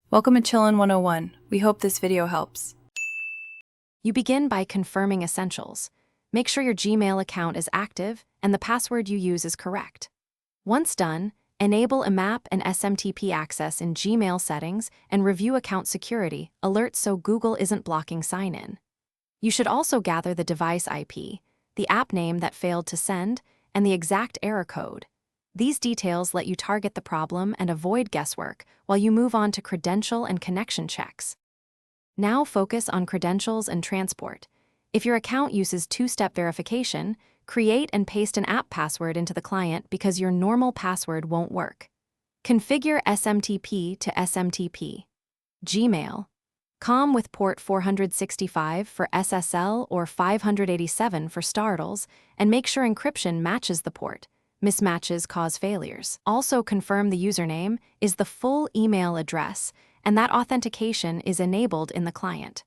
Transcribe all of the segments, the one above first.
Welcome to Chillin' 101. We hope this video helps. You begin by confirming essentials. Make sure your Gmail account is active and the password you use is correct. Once done, enable IMAP and SMTP access in Gmail settings and review account security alerts so Google isn't blocking sign-in. You should also gather the device IP, the app name that failed to send, and the exact error code. These details let you target the problem and avoid guesswork while you move on to credential and connection checks. Now focus on credentials and transport. If your account uses two-step verification, create and paste an app password into the client because your normal password won't work. Configure SMTP to SMTP. Gmail. Com with port 465 for SSL or 587 for startles, and make sure encryption matches the port. Mismatches cause failures. Also confirm the username is the full email address and that authentication is enabled in the client.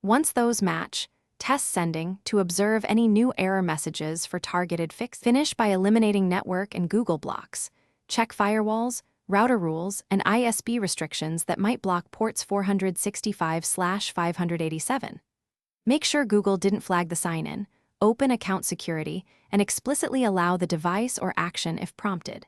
Once those match, test sending to observe any new error messages for targeted fix. Finish by eliminating network and Google blocks. Check firewalls, router rules, and ISP restrictions that might block ports 465/587. Make sure Google didn't flag the sign-in, open account security, and explicitly allow the device or action if prompted.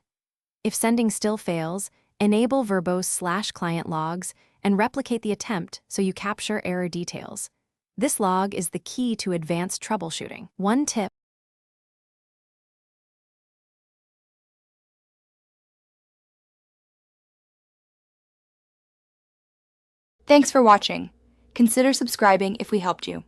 If sending still fails, enable verbose/client logs and replicate the attempt so you capture error details. This log is the key to advanced troubleshooting. One tip. Thanks for watching. Consider subscribing if we helped you.